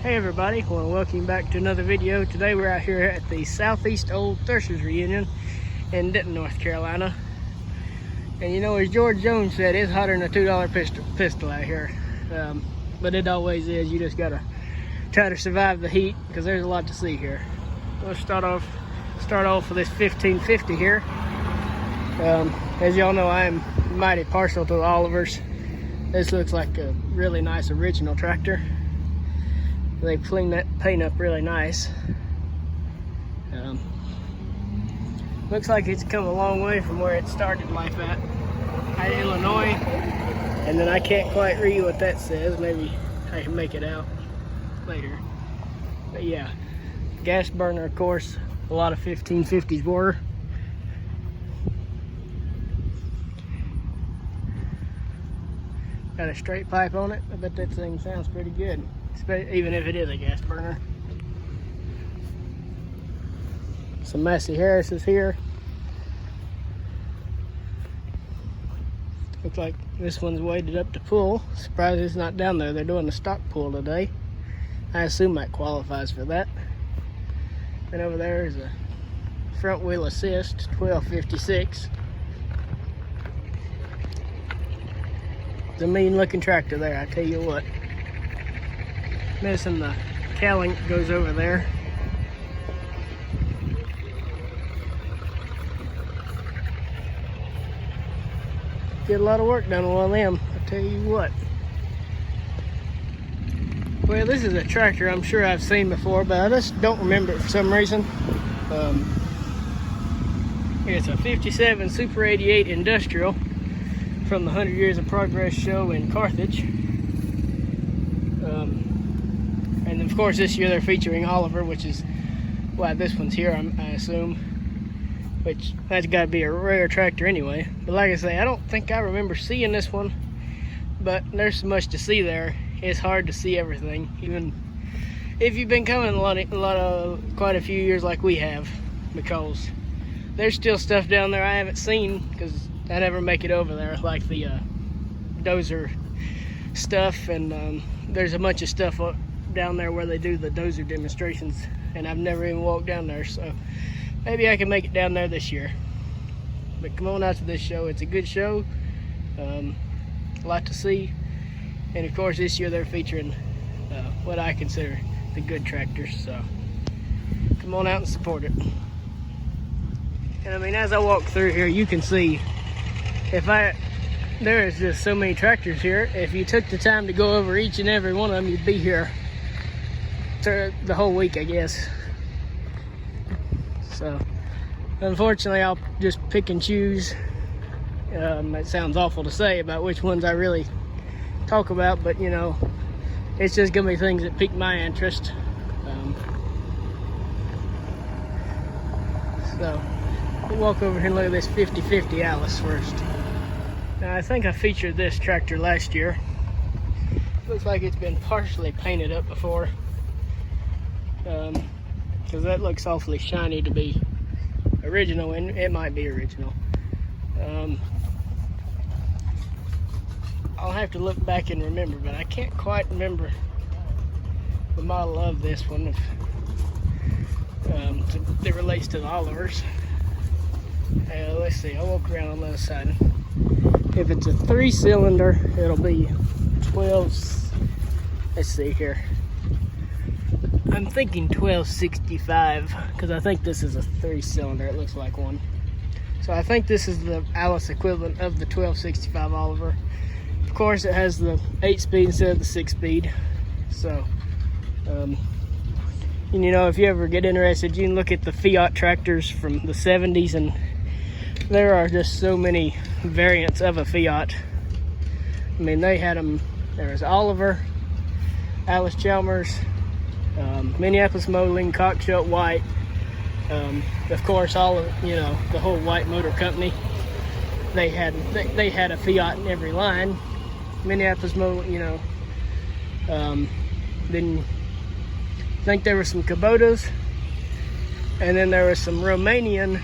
Hey everybody, well, welcome back to another video. Today we're out here at the Southeast Old Threshers reunion in Denton, North Carolina. And you know, as George Jones said, it's hotter than a $2 pistol out here. But it always is. You just gotta try to survive the heat because there's a lot to see here. We'll start off with this 1550 here. As y'all know, I am mighty partial to the Olivers. This looks like a really nice original tractor. They clean that paint up really nice. Looks like it's come a long way from where it started life at Illinois. And then I can't quite read what that says. Maybe I can make it out later. But yeah, gas burner, of course, a lot of 1550s were. Got a straight pipe on it. I bet that thing sounds pretty good, even if it is a gas burner. Some Massey Harris's here. Looks like this one's weighted up to pull. Surprised it's not down there. They're doing a stock pull today. I assume that qualifies for that. And over there is a front wheel assist 1256. It's a mean looking tractor there, I tell you what. Missing the cowling goes over there. Get a lot of work done with one of them, I tell you what. Well, this is a tractor I'm sure I've seen before, but I just don't remember it for some reason. It's a 57 Super 88 Industrial from the 100 Years of Progress show in Carthage. And of course this year they're featuring Oliver, which is why this one's here, I assume. Which, that's got to be a rare tractor anyway. But like I say, I don't think I remember seeing this one. But there's so much to see there. It's hard to see everything, even if you've been coming quite a few years like we have, because there's still stuff down there I haven't seen because I never make it over there, like the dozer stuff, and there's a bunch of stuff down there where they do the dozer demonstrations, and I've never even walked down there, so maybe I can make it down there this year. But come on out to this show. It's a good show, a lot to see, and of course this year they're featuring what I consider the good tractors, so come on out and support it. And I mean, as I walk through here, you can see there is just so many tractors here. If you took the time to go over each and every one of them, you'd be here the whole week, I guess. So unfortunately I'll just pick and choose. It sounds awful to say about which ones I really talk about, but you know, it's just gonna be things that pique my interest. So we'll walk over here and look at this 5050 Alice first. Now I think I featured this tractor last year. Looks like it's been partially painted up before, because that looks awfully shiny to be original, and it might be original. I'll have to look back and remember, but I can't quite remember the model of this one that relates to the Olivers. Let's see, I'll walk around on the other side. If it's a 3-cylinder, it'll be 12, let's see here. I'm thinking 1265, because I think this is a 3-cylinder, it looks like one. So I think this is the Alice equivalent of the 1265 Oliver. Of course it has the 8-speed instead of the 6-speed. So, and you know, if you ever get interested, you can look at the Fiat tractors from the 70s, and there are just so many variants of a Fiat. I mean, they had them. There was Oliver, Alice Chalmers, Minneapolis Modeling, Cockshut White, of course all of, you know, the whole White Motor Company. They had a Fiat in every line. Minneapolis Modeling, you know. Then I think there were some Kubotas, and then there was some Romanian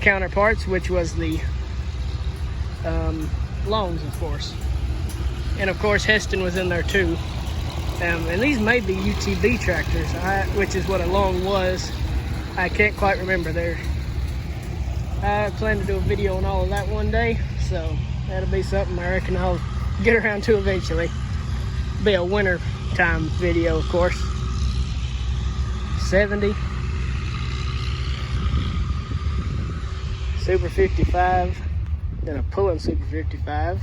counterparts, which was the Longs, of course. And of course Heston was in there too. And these may be UTV tractors, which is what a long was. I can't quite remember there. I plan to do a video on all of that one day, so that'll be something I reckon I'll get around to eventually. Be a winter time video, of course. 70 Super 55, then a pulling Super 55,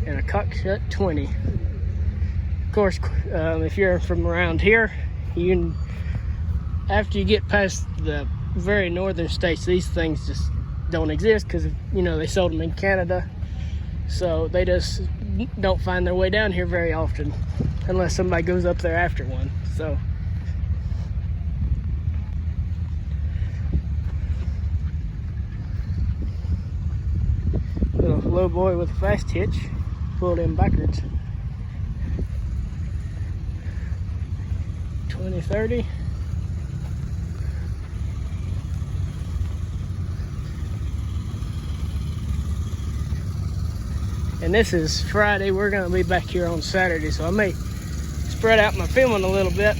and a cockshut 20. Of course, if you're from around here, after you get past the very northern states, these things just don't exist because, you know, they sold them in Canada, so they just don't find their way down here very often unless somebody goes up there after one. So little low boy with a fast hitch, pulled in backwards. 2030. And this is Friday. We're going to be back here on Saturday, so I may spread out my filming a little bit.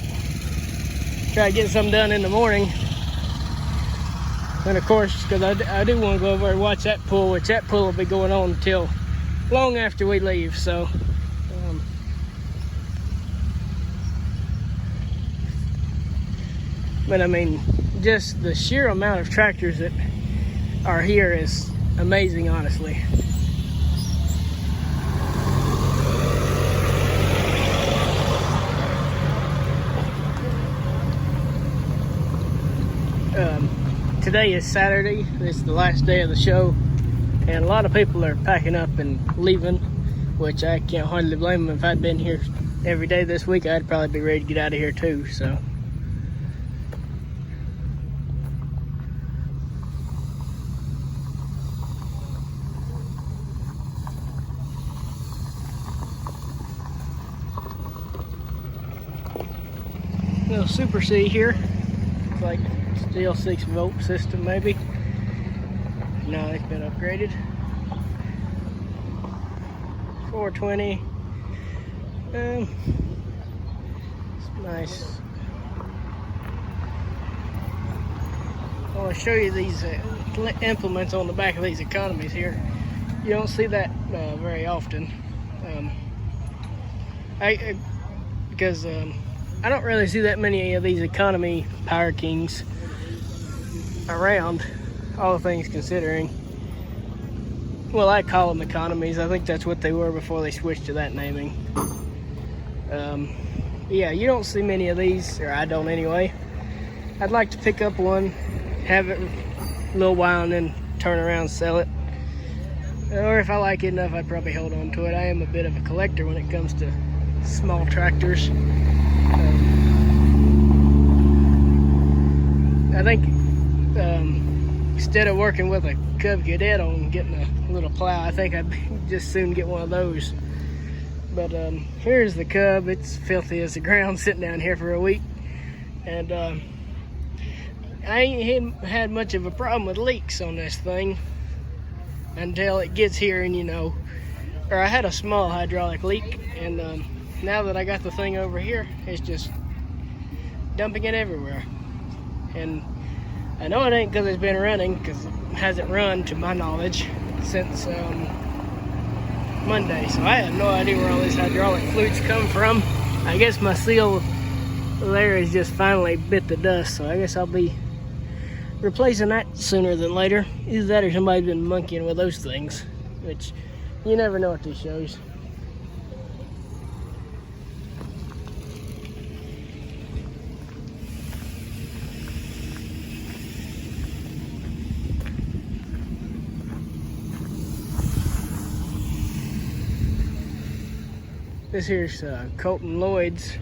Try to get something done in the morning. And of course, because I do want to go over and watch that pull, which that pull will be going on until long after we leave. So, but I mean, just the sheer amount of tractors that are here is amazing, honestly. Today is Saturday. This is the last day of the show, and a lot of people are packing up and leaving, which I can't hardly blame them. If I'd been here every day this week, I'd probably be ready to get out of here too. So little Super C here. It's like still 6-volt system, maybe. No, it's been upgraded. 420. It's nice. I want to show you these implements on the back of these economies here. You don't see that very often. Because I don't really see that many of these economy Power Kings around, all things considering. Well, I call them economies. I think that's what they were before they switched to that naming. Yeah, you don't see many of these, or I don't anyway. I'd like to pick up one, have it a little while, and then turn around and sell it. Or if I like it enough, I'd probably hold on to it. I am a bit of a collector when it comes to small tractors. I think instead of working with a Cub Cadet on getting a little plow, I think I'd just soon get one of those. But here's the Cub. It's filthy as the ground, sitting down here for a week, and I ain't had much of a problem with leaks on this thing until it gets here, and or I had a small hydraulic leak, and now that I got the thing over here, it's just dumping it everywhere. And I know it ain't because it's been running, because it hasn't run to my knowledge since Monday. So I have no idea where all these hydraulic fluids come from. I guess my seal there has just finally bit the dust, so I guess I'll be replacing that sooner than later. Either that or somebody's been monkeying with those things, which you never know what this shows. This here's Colton Lloyd's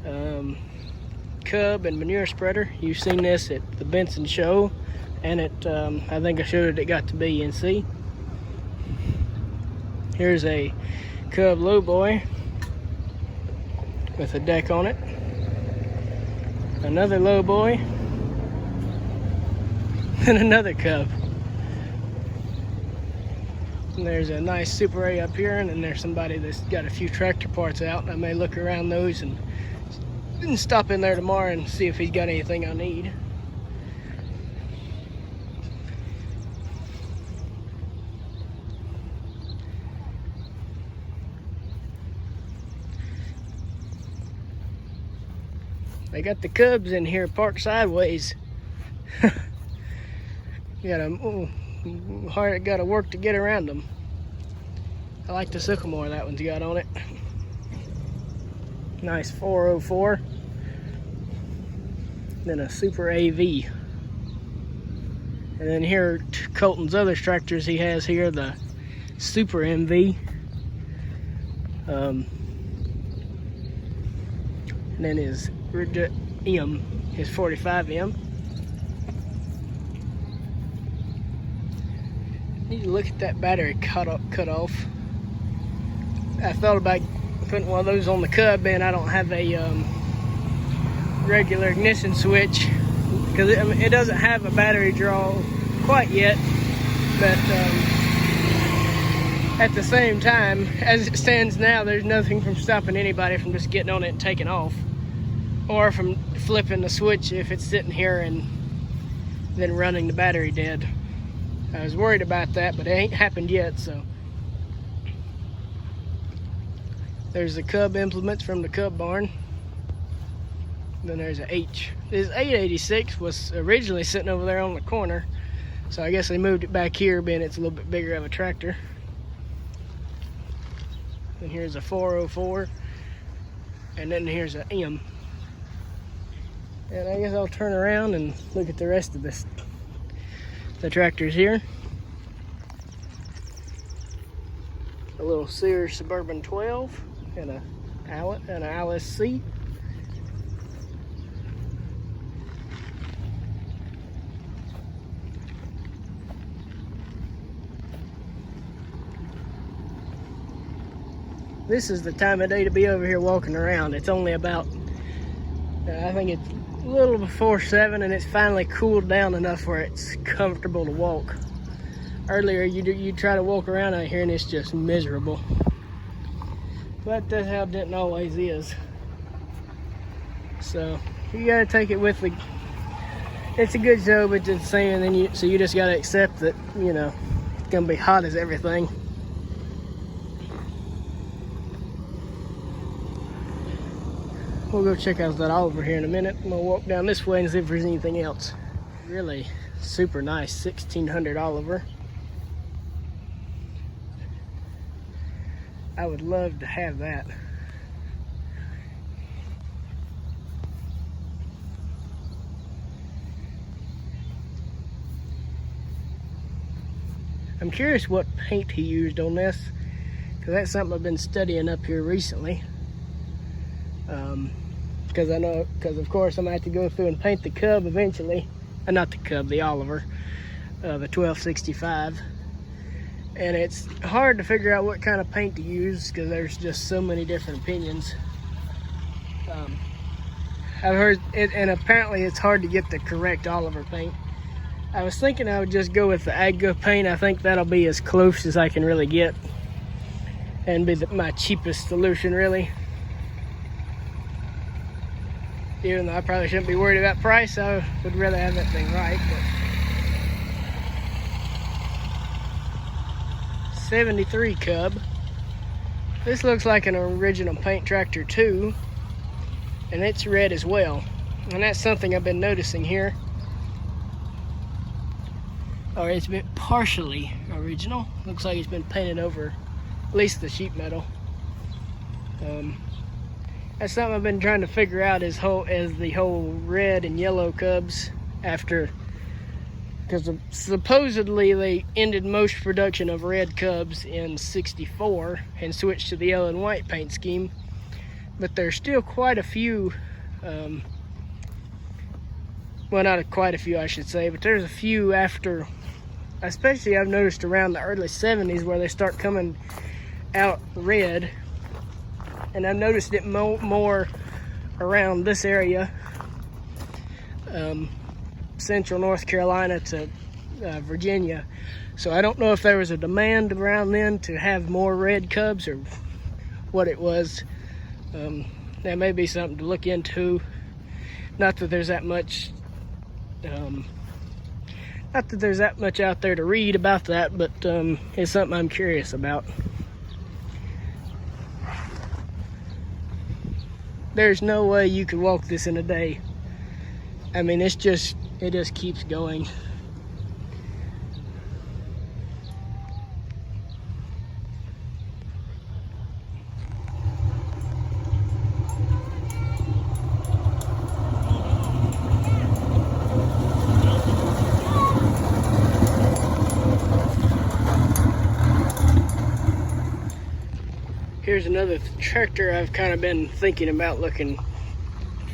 Cub and manure spreader. You've seen this at the Benson show, and I think I showed it got to BNC. Here's a Cub lowboy with a deck on it. Another lowboy, and another Cub. And there's a nice Super A up here, and then there's somebody that's got a few tractor parts out, and I may look around those and stop in there tomorrow and see if he's got anything I need. They got the Cubs in here parked sideways. Gotta work to get around them. I like the Sycamore that one's got on it. Nice 404. Then a Super AV. And then here, Colton's other tractors he has here, the Super MV. And then his M, his 45M. Need to look at that battery cut off. I thought about putting one of those on the Cub, and I don't have a regular ignition switch because it doesn't have a battery draw quite yet. But at the same time, as it stands now, there's nothing from stopping anybody from just getting on it and taking off, or from flipping the switch if it's sitting here and then running the battery dead. I was worried about that, but it ain't happened yet. So there's the Cub implements from the Cub barn. Then there's a H. This 886 was originally sitting over there on the corner, so I guess they moved it back here, being it's a little bit bigger of a tractor. And here's a 404, and then here's an M. And I guess I'll turn around and look at the rest of the tractors here. A little Sears Suburban 12 and an Alice C. This is the time of day to be over here walking around. It's only about, I think it's a little before 7, and it's finally cooled down enough where it's comfortable to walk. Earlier, you try to walk around out here and it's just miserable. But that's how Denton always is. So you gotta take it with the. It's a good show, but it's the same. And then so you just gotta accept that it's gonna be hot as everything. We'll go check out that Oliver here in a minute. I'm gonna walk down this way and see if there's anything else. Really super nice 1600 Oliver. I would love to have that. I'm curious what paint he used on this, because that's something I've been studying up here recently. Because of course I'm gonna have to go through and paint the Cub eventually. Not the Cub, the Oliver, the 1265. And it's hard to figure out what kind of paint to use because there's just so many different opinions. I've heard it, and apparently it's hard to get the correct Oliver paint. I was thinking I would just go with the Agga paint. I think that'll be as close as I can really get and be my cheapest solution, really. Even though I probably shouldn't be worried about price, I would rather have that thing right. But 73 Cub. This looks like an original paint tractor too, and it's red as well. And that's something I've been noticing here. Or it's been partially original. Looks like it's been painted over, at least the sheet metal. That's something I've been trying to figure out as the whole red and yellow Cubs after, because supposedly they ended most production of red Cubs in '64 and switched to the yellow and white paint scheme. But there's still quite a few, well, not quite a few I should say, but there's a few after, especially I've noticed around the early '70s where they start coming out red. And I've noticed it more around this area, central North Carolina to Virginia. So I don't know if there was a demand around then to have more red cubs or what it was. That may be something to look into. Not that there's that much out there to read about that, but it's something I'm curious about. There's no way you could walk this in a day. I mean, it just keeps going. Here's another tractor I've kind of been thinking about looking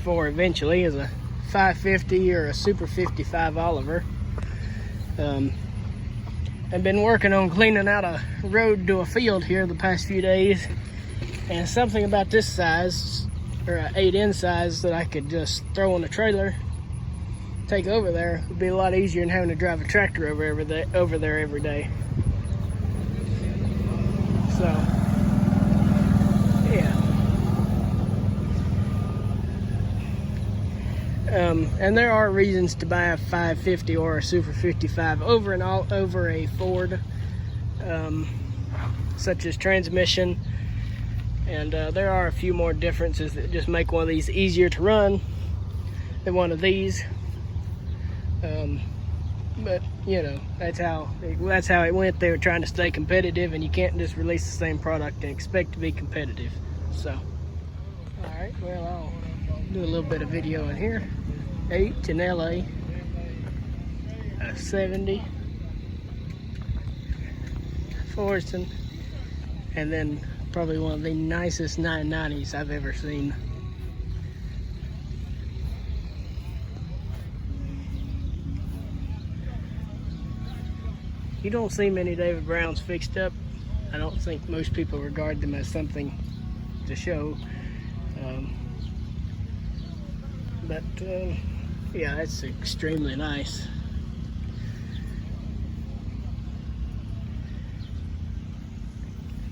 for eventually, is a 550 or a Super 55 Oliver. I've been working on cleaning out a road to a field here the past few days, and something about this size, or an 8N size, that I could just throw on a trailer, take over there, would be a lot easier than having to drive a tractor over there every day. So, yeah. And there are reasons to buy a 550 or a Super 55 over a Ford, such as transmission, and there are a few more differences that just make one of these easier to run than one of these. But you know, that's how it went. They were trying to stay competitive, and you can't just release the same product and expect to be competitive. So, all right, well, I'll do a little bit of video in here. 8 in LA, a 70 Forreston, and then probably one of the nicest 990s I've ever seen. You don't see many David Browns fixed up. I don't think most people regard them as something to show. Yeah, that's extremely nice.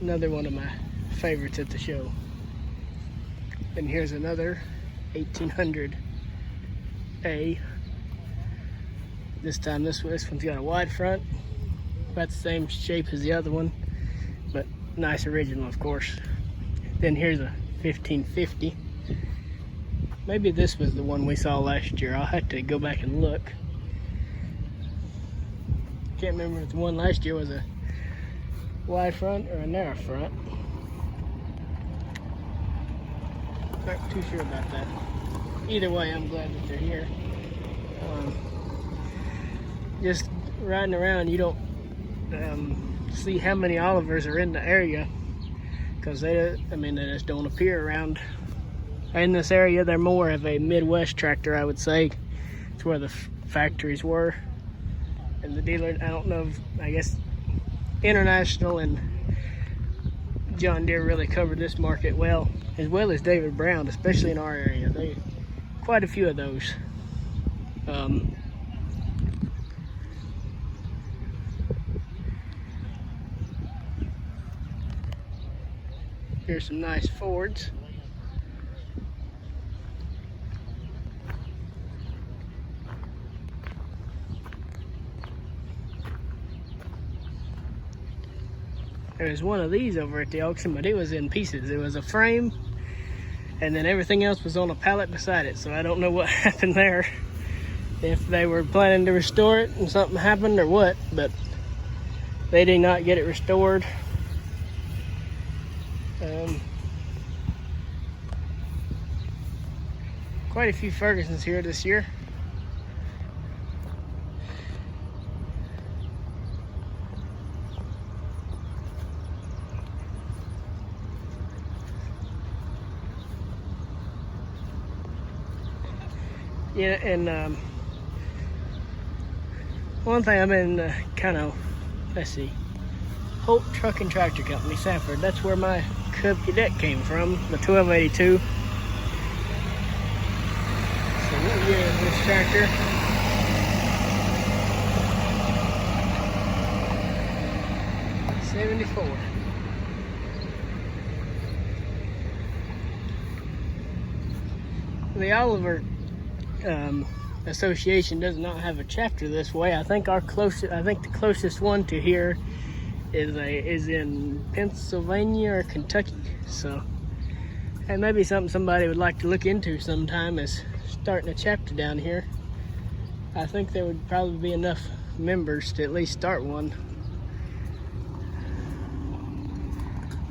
Another one of my favorites at the show. And here's another 1800A. This time this one's got a wide front, about the same shape as the other one, but nice original, of course. Then here's a 1550. Maybe this was the one we saw last year. I'll have to go back and look. Can't remember if the one last year was a wide front or a narrow front. Not too sure about that. Either way, I'm glad that they're here. Just riding around, you don't see how many Olivers are in the area, because they just don't appear around. In this area, they're more of a Midwest tractor, I would say. It's where the factories were. And the dealer, I don't know, I guess International and John Deere really covered this market well as David Brown, especially in our area. They quite a few of those. Here's some nice Fords. There was one of these over at the auction, but it was in pieces. It was a frame, and then everything else was on a pallet beside it. So I don't know what happened there. If they were planning to restore it and something happened or what, but they did not get it restored. Quite a few Fergusons here this year. Yeah, and one thing I've been let's see, Holt Truck and Tractor Company, Sanford. That's where my Cub Cadet came from, the 1282. So what year is this tractor? 74. The Oliver Association does not have a chapter this way. I think the closest one to here is in Pennsylvania or Kentucky. So that may be something somebody would like to look into sometime, is starting a chapter down here. I think there would probably be enough members to at least start one.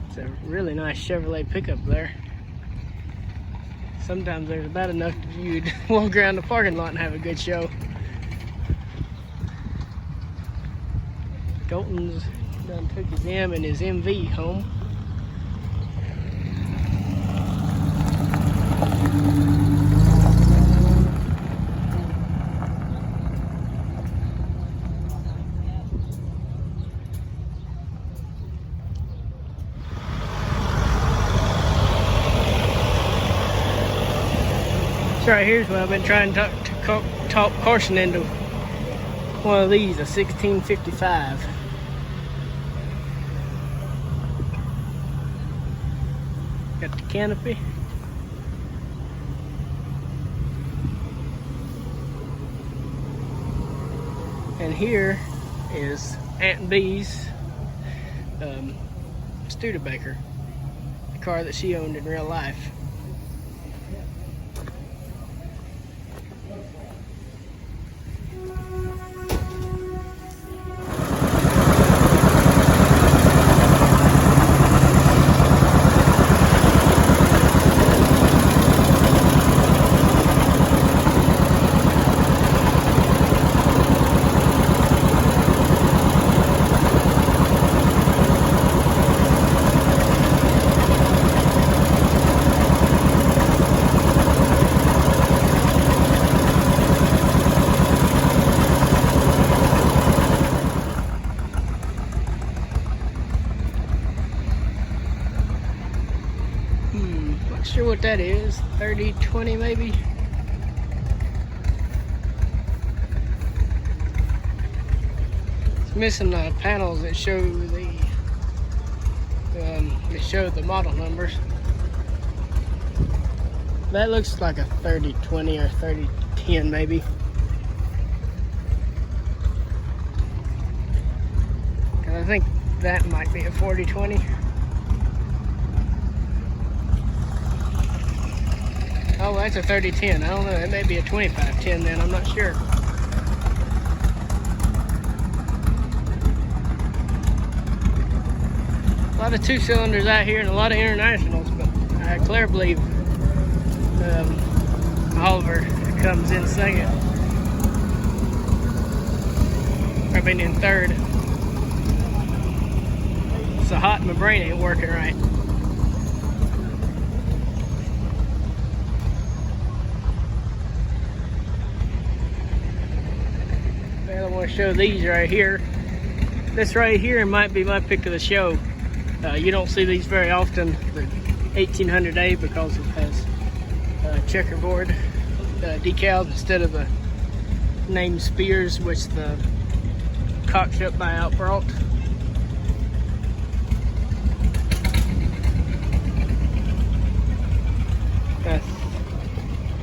It's a really nice Chevrolet pickup there. Sometimes there's about enough you'd walk around the parking lot and have a good show. Dalton's done took his M and his MV home. This right here's what I've been trying to talk Carson into one of these, a 1655. Got the canopy. And here is Aunt B's Studebaker, the car that she owned in real life. Not sure what that is, 30-20 maybe. It's missing the panels that show the model numbers. That looks like a 30-20 or 30-10 maybe. And I think that might be a 40-20. Oh, that's a 30-10. I don't know. It may be a 25-10 then. I'm not sure. A lot of 2-cylinders out here and a lot of internationals, but I clearly believe Oliver comes in second. I mean in third. It's so hot, my brain ain't working right. I want to show these right here. This right here might be my pick of the show. You don't see these very often, the 1800A, because it has checkerboard decals instead of the name Spears, which the cockshut buyout brought.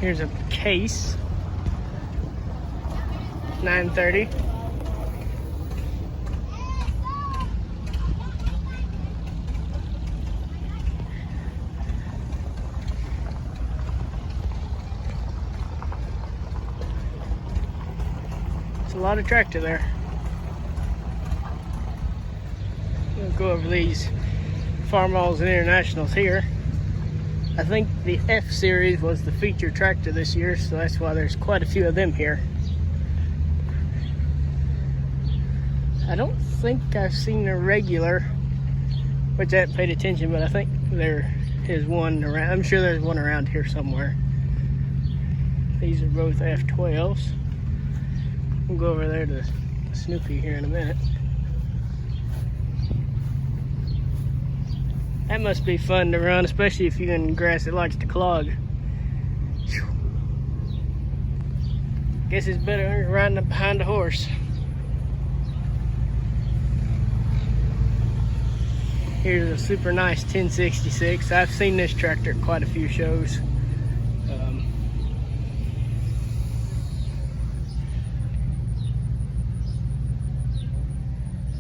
Here's a case. 930. It's a lot of tractor there. We'll go over these Farmalls and Internationals here. I think the F series was the feature tractor this year, so that's why there's quite a few of them here. I don't think I've seen a regular, which I haven't paid attention, but I think there is one around. I'm sure there's one around here somewhere. These are both F12s. We'll go over there to Snoopy here in a minute. That must be fun to run, especially if you're in grass that likes to clog. Guess it's better than riding up behind a horse. Here's a super nice 1066. I've seen this tractor at quite a few shows.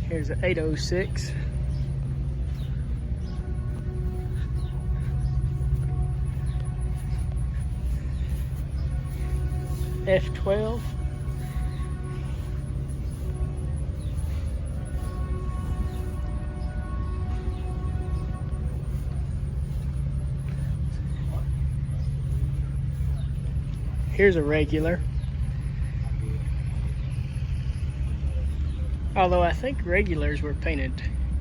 Here's an 806. F12. Here's a regular. Although I think regulars were painted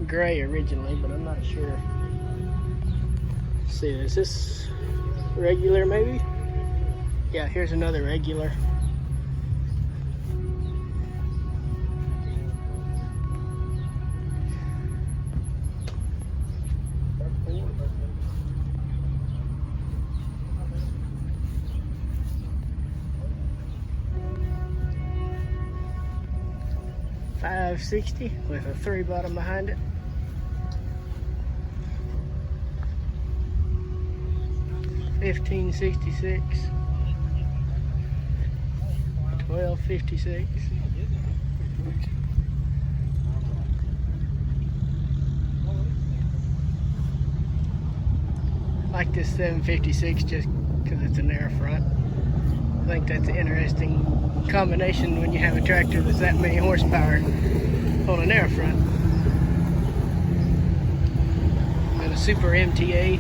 gray originally, but I'm not sure. Let's see, is this regular maybe? Yeah, here's another regular. $560 with a 3 bottom behind it. $1566. $1256. I like this 756 just because it's an air front. I think that's an interesting combination when you have a tractor that's that many horsepower on an air front. And a super MTA.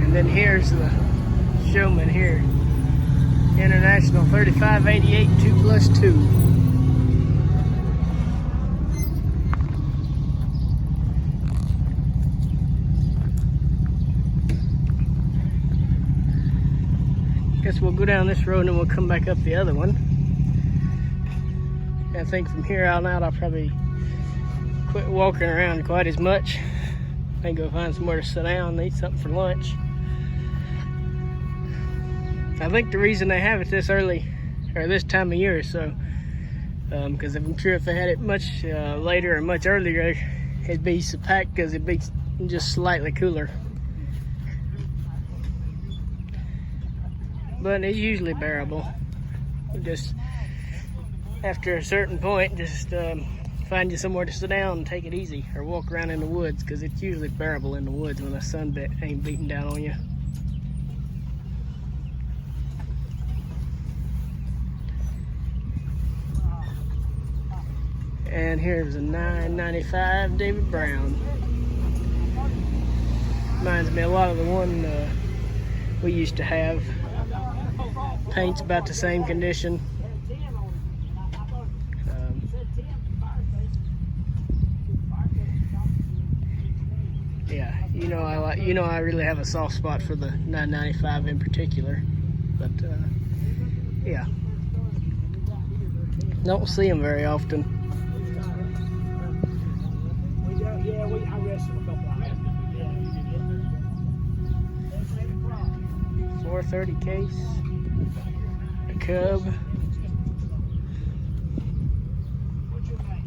And then here's the Showman here. International 3588 2+2. Guess we'll go down this road and we'll come back up the other one. I think from here on out I'll probably quit walking around quite as much. I think go find somewhere to sit down and eat something for lunch. I think the reason they have it this early, or this time of year, is so, because I'm sure if they had it much later or much earlier, it'd be so packed because it'd be just slightly cooler. But it's usually bearable. Just after a certain point, just find you somewhere to sit down and take it easy, or walk around in the woods, because it's usually bearable in the woods when the sun ain't beating down on you. And here's a 995 David Brown. Reminds me a lot of the one we used to have. Paint's about the same condition. Yeah, I really have a soft spot for the 995 in particular. But yeah, don't see them very often. Yeah, I rested a couple hours. 430 case. A Cub. What's your name?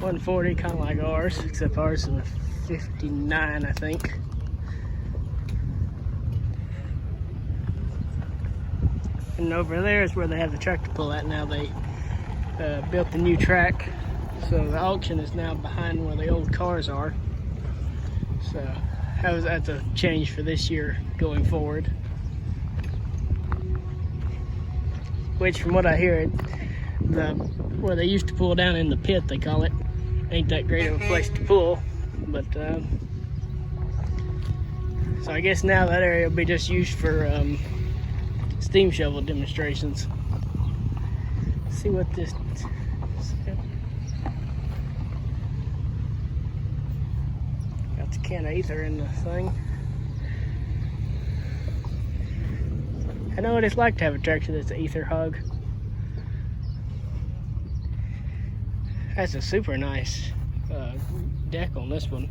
140, kind of like ours, except ours is a 59, I think. And over there is where they have the tractor pull at now. They built the new track, so the auction is now behind where the old cars are. So that's a change for this year going forward. Which, from what I hear, where they used to pull down in the pit, they call it, ain't that great of a place to pull. But so I guess now that area will be just used for steam shovel demonstrations. Let's see what this. Got the can of ether in the thing. I know what it's like to have a tractor that's an ether hog. That's a super nice deck on this one.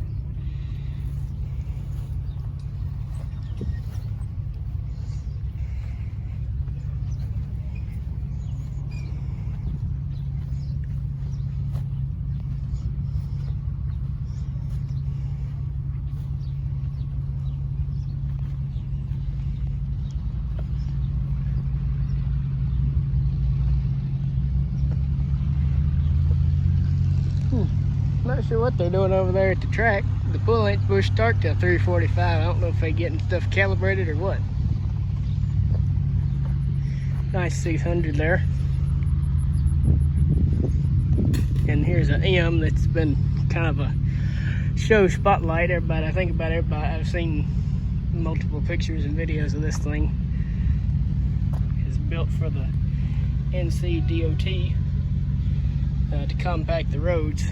Not sure what they're doing over there at the track. The pull ain't supposed to start till 3:45. I don't know if they're getting stuff calibrated or what. Nice 600 there. And here's an M that's been kind of a show spotlight. Everybody, I think about everybody, I've seen multiple pictures and videos of this thing. It's built for the NC DOT to compact the roads.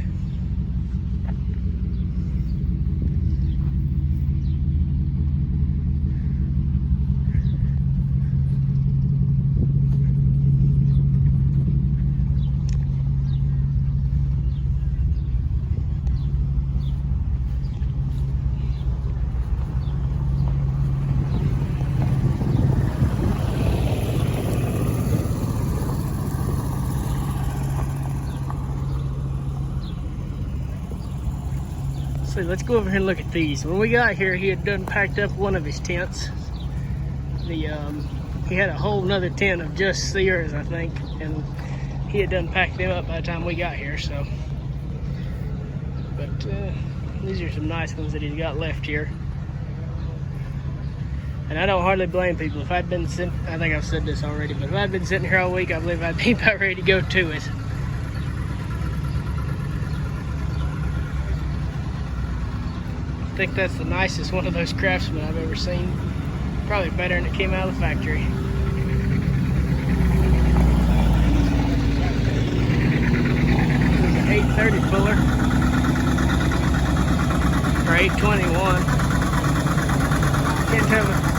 So let's go over here and look at these. When we got here, he had done packed up one of his tents. He had a whole nother tent of just Sears, I think, and he had done packed them up by the time we got here. So, but these are some nice ones that he's got left here. And I don't hardly blame people. If I'd been sitting, I think I've said this already, but if I'd been sitting here all week, I believe I'd be about ready to go to it. I think that's the nicest one of those Craftsmen I've ever seen. Probably better than it came out of the factory. This is an 830 puller. Or 821. Can't tell it.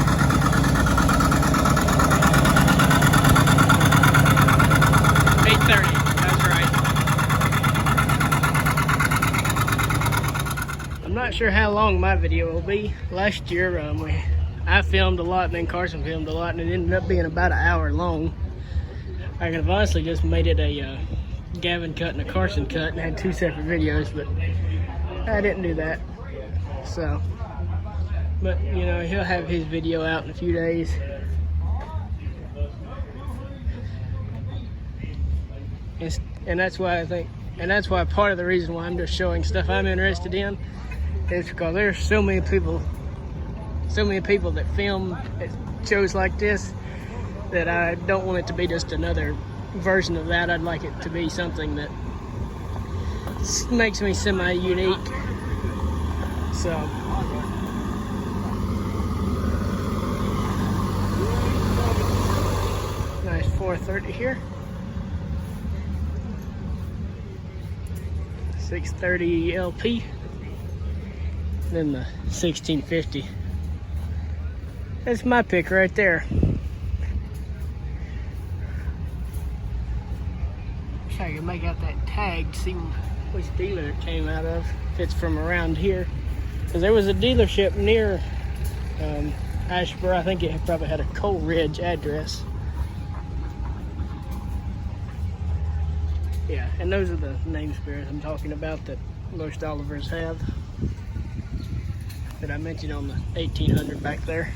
I'm not sure how long my video will be. Last year, I filmed a lot, and then Carson filmed a lot, and it ended up being about an hour long. I could have honestly just made it a Gavin cut and a Carson cut and had two separate videos, but I didn't do that. So, but you know, he'll have his video out in a few days. And that's why I think, and that's why part of the reason why I'm just showing stuff I'm interested in is because there's so many people that film at shows like this that I don't want it to be just another version of that. I'd like it to be something that makes me semi-unique. So nice 430 here. 630 LP. Then the 1650. That's my pick right there. Wish I could make out that tag to see which dealer it came out of, if it's from around here. Because there was a dealership near Asheboro. I think it probably had a Coal Ridge address. Yeah, and those are the name spares I'm talking about that most Olivers have. That I mentioned on the 1800 back there.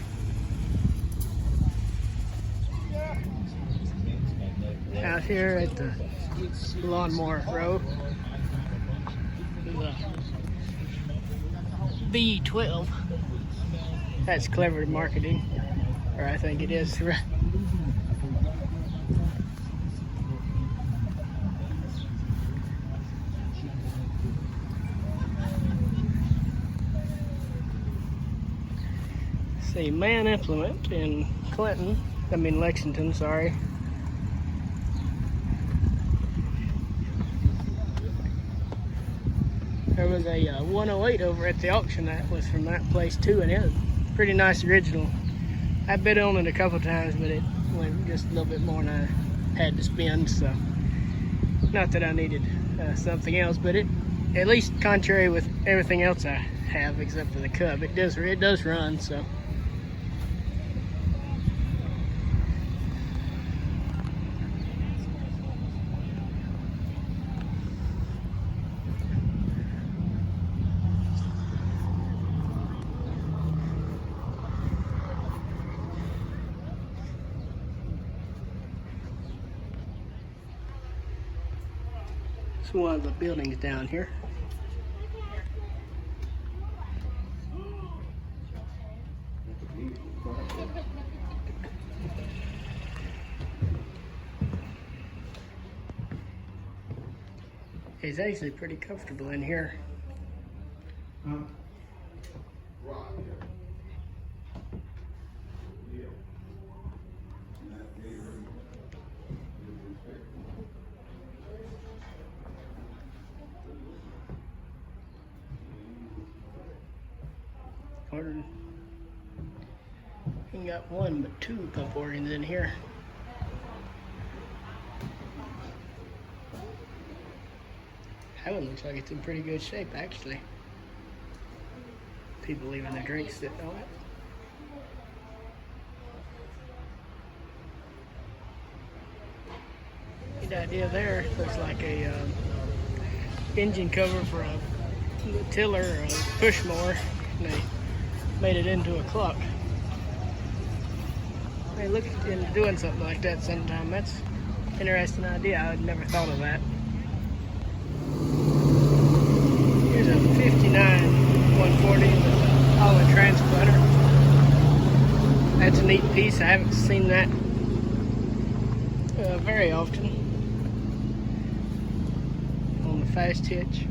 Out here at the lawnmower row, the B12. That's clever marketing, or I think it is. See, Man Implement in Lexington, sorry. There was a 108 over at the auction that was from that place too, and it was pretty nice original I bid on it a couple times, but it went just a little bit more than I had to spend. So, not that I needed something else, but it, at least contrary with everything else I have except for the Cub, it does run. So. It's one of the buildings down here. It's actually pretty comfortable in here. Ordered. Ain't got one but two pup organs in here. That one looks like it's in pretty good shape, actually. People leaving their drinks sitting on it. Good idea there. Looks like a engine cover for a tiller or a push mower. And they made it into a clock. They look into doing something like that sometime. That's an interesting idea. I had never thought of that. Here's a 59 140 with a Holland transplanter. That's a neat piece. I haven't seen that very often on the fast hitch.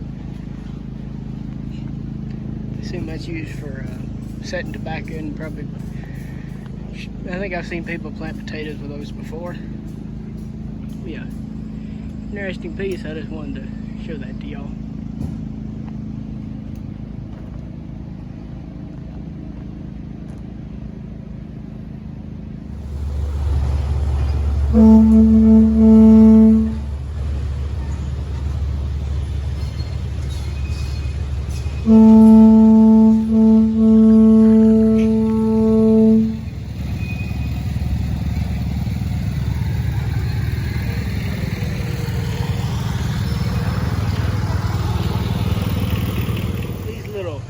I assume that's used for setting tobacco and probably. I think I've seen people plant potatoes with those before. But yeah, interesting piece. I just wanted to show that to y'all.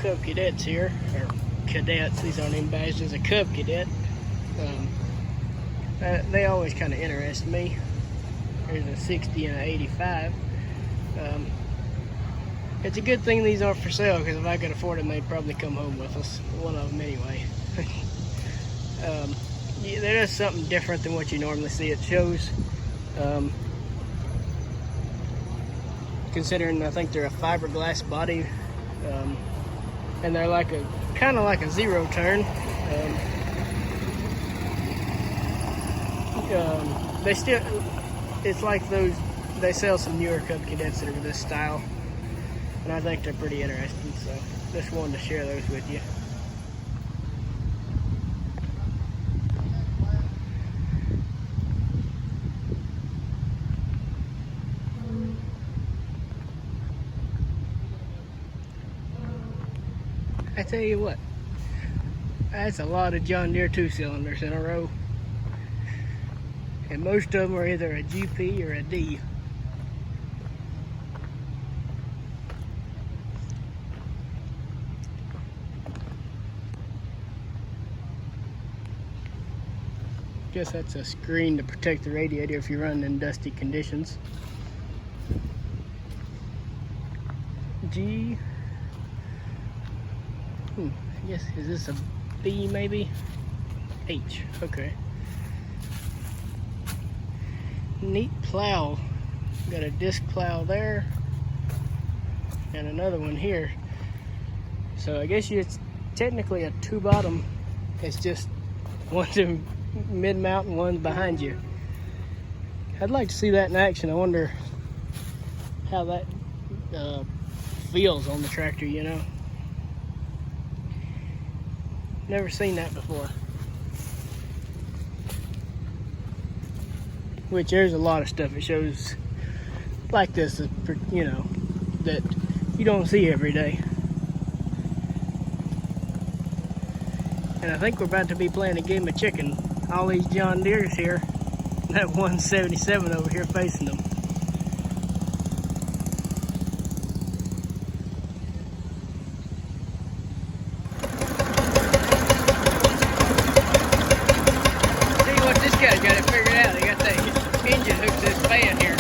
Cub cadets here, or cadets, these aren't even badged as a Cub cadet. They always kind of interest me. There's a 60 and an 85. It's a good thing these aren't for sale, because if I could afford them, they'd probably come home with us. One of them anyway. Yeah, there is something different than what you normally see at shows. Considering I think they're a fiberglass body. And they're like a kind of like a zero turn. They still, it's like those. They sell some newer Cub cadets that are this style, and I think they're pretty interesting. So just wanted to share those with you. I tell you what, that's a lot of John Deere 2-cylinders in a row. And most of them are either a GP or a D. Guess that's a screen to protect the radiator if you run in dusty conditions. G. I guess, is this a B maybe? H, okay. Neat plow. Got a disc plow there. And another one here. So I guess it's technically a two bottom. It's just one's in mid-mount and one's behind you. I'd like to see that in action. I wonder how that feels on the tractor, you know. Never seen that before. which there's a lot of stuff it shows like this, you know, that you don't see every day. And I think we're about to be playing a game of chicken. All these John Deere's here, that 177 over here facing them. See what this guy's got it figured out. He got that engine hooked to this fan here.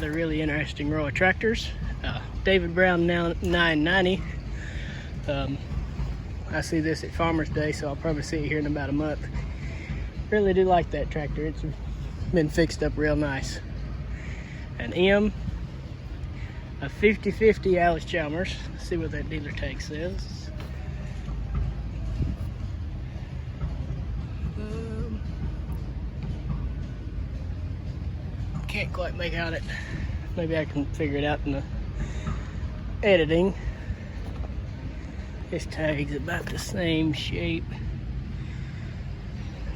Really interesting row of tractors. David Brown now 990. I see this at Farmer's Day, so I'll probably see it here in about a month. Really do like that tractor. It's been fixed up real nice. An M, a 50/50 Alice Chalmers. Let's see what that dealer tag says. Can't quite make out it. Maybe I can figure it out in the editing. This tag's about the same shape.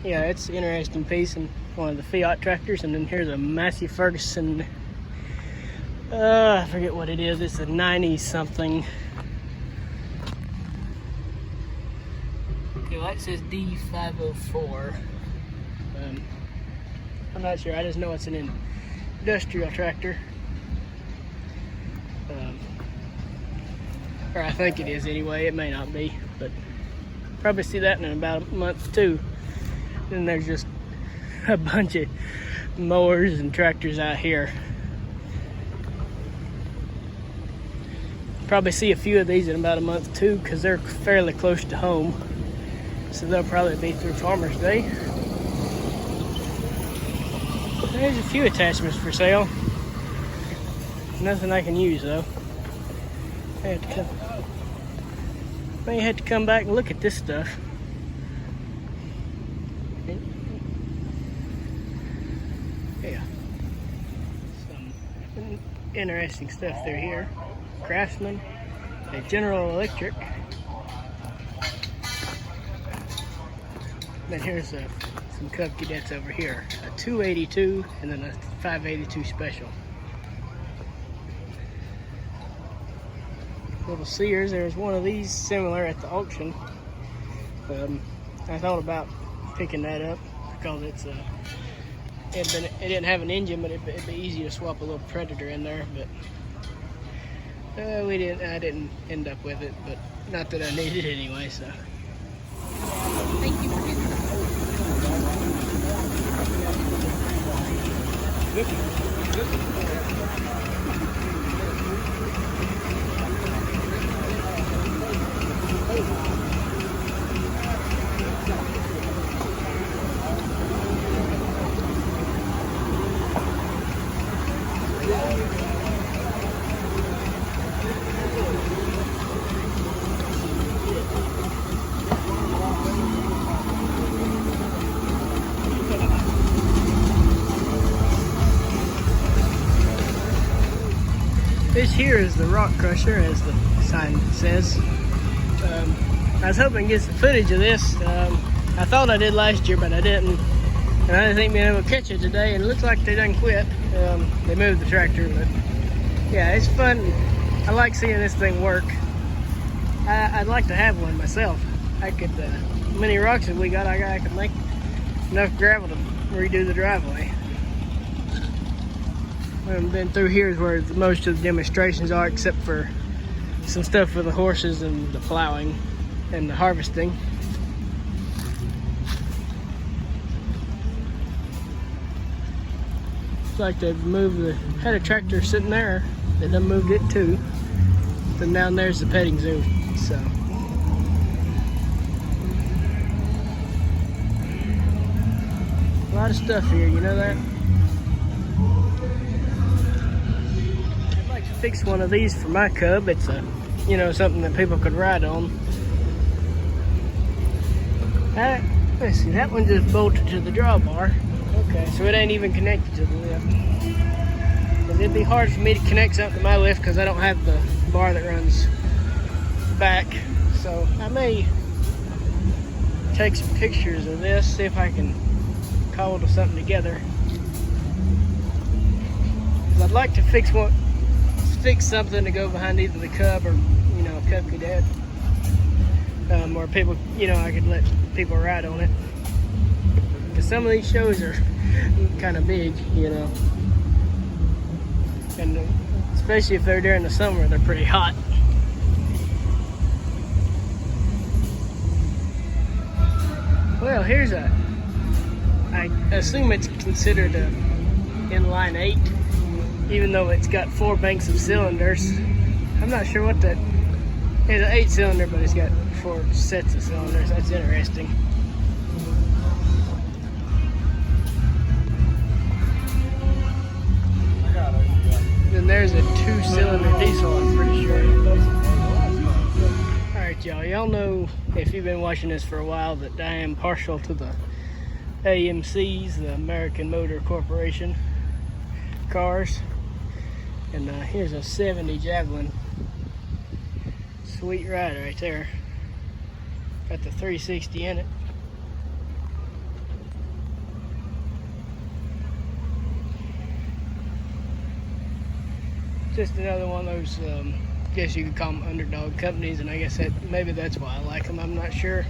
Yeah, it's an interesting piece and one of the Fiat tractors. And then here's a Massey Ferguson. I forget what it is. It's a 90 something. Okay, well, it says D504. I'm not sure. I just know it's an industrial tractor. Or I think it is anyway. It may not be, but probably see that in about a month too. Then there's just a bunch of mowers and tractors out here. Probably see a few of these in about a month too, because they're fairly close to home, so they'll probably be through Farmer's Day. There's a few attachments for sale. Nothing I can use though. May have to come back and look at this stuff. Yeah. Some interesting stuff through here. Craftsman, a General Electric. Then here's some Cub Cadets over here. A 282 and then a 582 Special. Little Sears. There's one of these similar at the auction. I thought about picking that up because it didn't have an engine, but it'd be easy to swap a little Predator in there. But I didn't end up with it, but not that I needed it anyway. So. Thank you for getting This here is the rock crusher, as the sign says. I was hoping to get some footage of this. I thought I did last year, but I didn't. And I didn't think being able to catch it today, and it looks like they done quit. They moved the tractor, but yeah, it's fun. I like seeing this thing work. I'd like to have one myself. I could, many rocks that we got, I could make enough gravel to redo the driveway. Then through here is where most of the demonstrations are, except for some stuff for the horses and the plowing and the harvesting. Looks like they've moved had a tractor sitting there, they done moved it too. Then down there's the petting zoo, so. A lot of stuff here, you know that? fix one of these for my cub. It's a, you know, something that people could ride on. Let's see, that one just bolted to the drawbar. Okay, so it ain't even connected to the lift. And it'd be hard for me to connect something to my lift because I don't have the bar that runs back. So I may take some pictures of this, see if I can cobble something together. I'd like to fix something to go behind either the cub or, you know, a cub cadet. Or people, you know, I could let people ride on it. Because some of these shows are kind of big, you know. And especially if they're during the summer, they're pretty hot. Well, here's I assume it's considered a inline 8, even though it's got 4 banks of cylinders. I'm not sure what that, it's an 8-cylinder, but it's got 4 sets of cylinders. That's interesting. Then there's a 2-cylinder diesel, I'm pretty sure. Alright, y'all know, if you've been watching this for a while, that I am partial to the AMCs, the American Motor Corporation cars. And here's a 70 Javelin. Sweet ride right there. Got the 360 in it. Just another one of those, guess you could call them underdog companies, and I guess maybe that's why I like them. I'm not sure.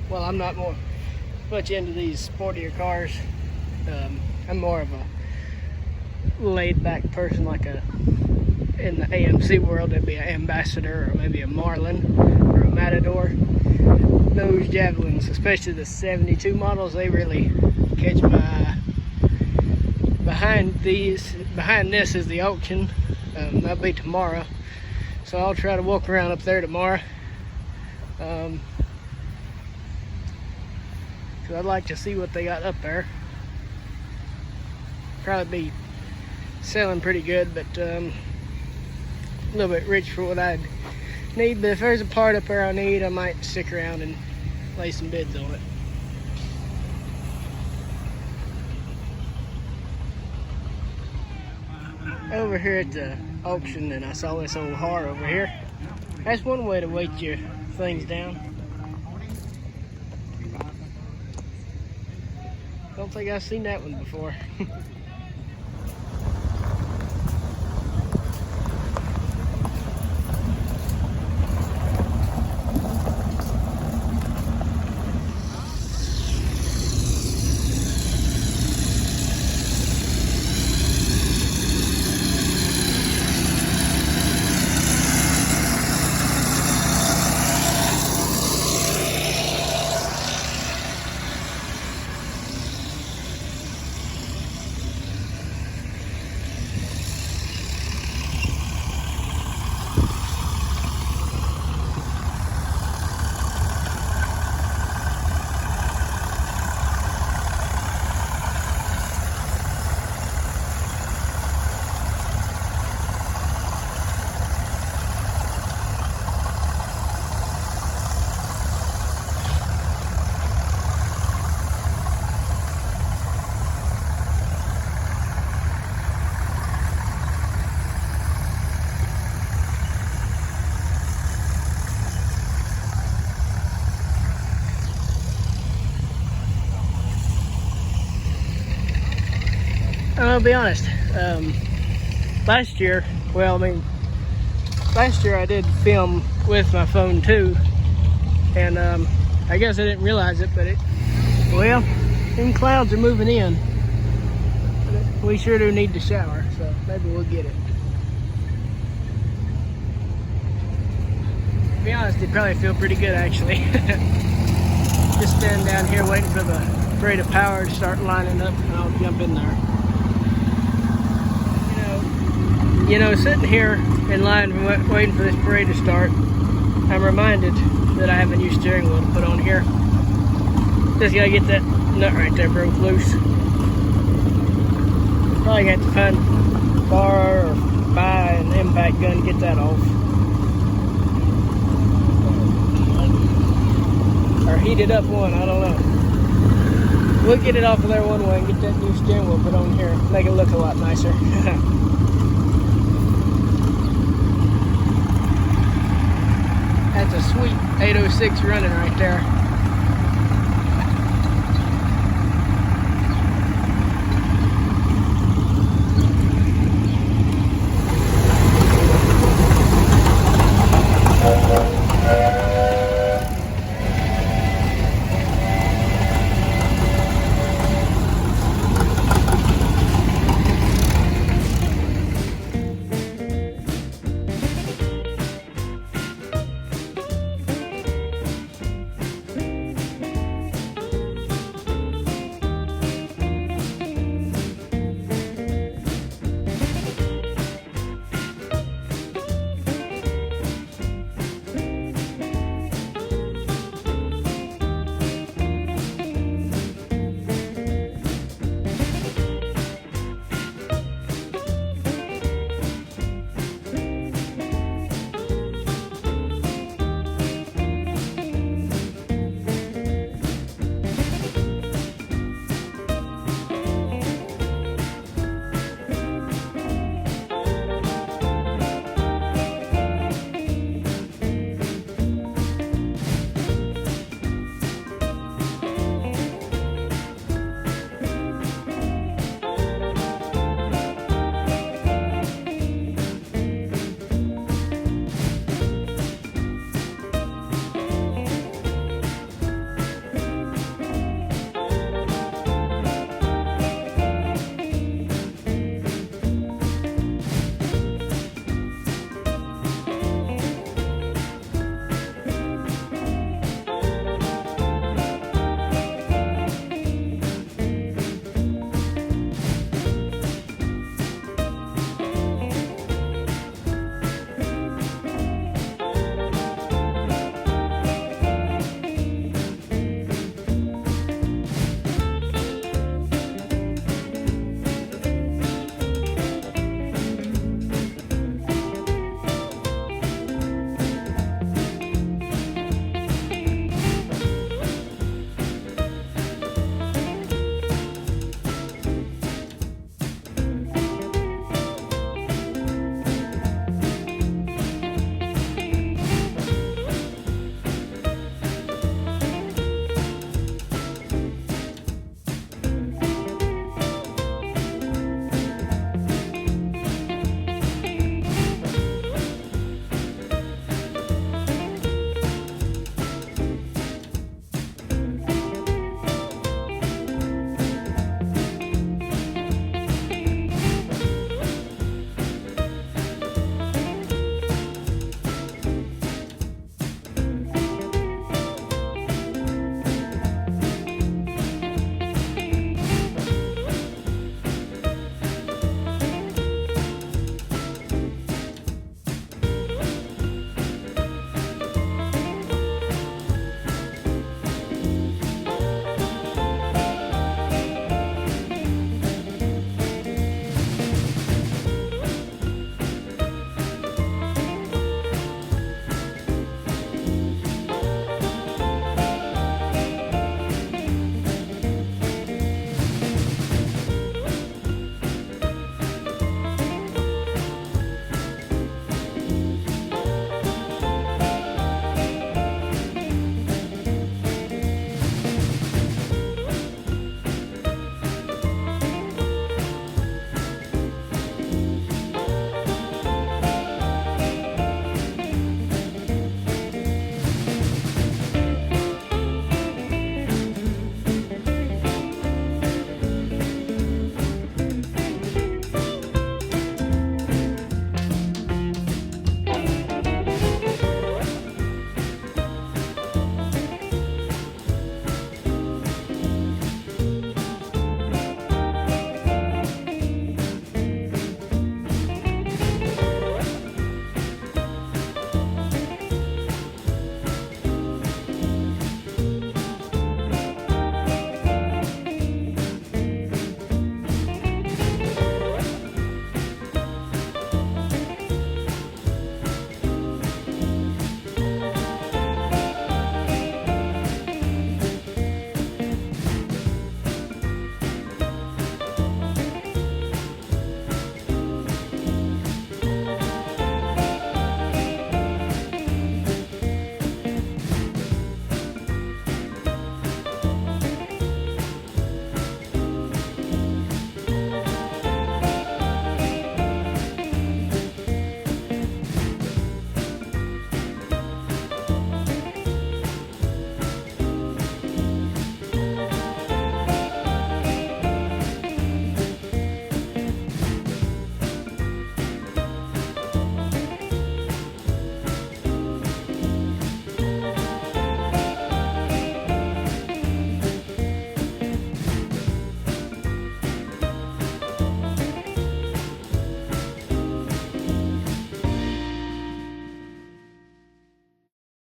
Well, I'm not much into these sportier cars. I'm more of a laid-back person, like in the AMC world, it'd be an Ambassador or maybe a Marlin or a Matador. Those Javelins, especially the 72 models, they really catch my eye. Behind this is the auction. That'll be tomorrow, so I'll try to walk around up there tomorrow. Cause I'd like to see what they got up there. Probably be selling pretty good, but a little bit rich for what I'd need. But if there's a part up there I need, I might stick around and lay some bids on it. Over here at the auction, and I saw this old Har over here. That's one way to weight your things down. Don't think I've seen that one before. I'll be honest, last year I did film with my phone too, and I guess I didn't realize it, but them clouds are moving in. We sure do need to shower, so maybe we'll get it. To be honest, it'd probably feel pretty good actually. Just standing down here waiting for the rate of power to start lining up, and I'll jump in there. You know, sitting here in line waiting for this parade to start, I'm reminded that I have a new steering wheel to put on here. Just gotta get that nut right there broke loose. Probably got to find borrow or buy an impact gun, get that off. Or heat it up one, I don't know. We'll get it off of there one way and get that new steering wheel put on here. Make it look a lot nicer. That's a sweet 806 running right there.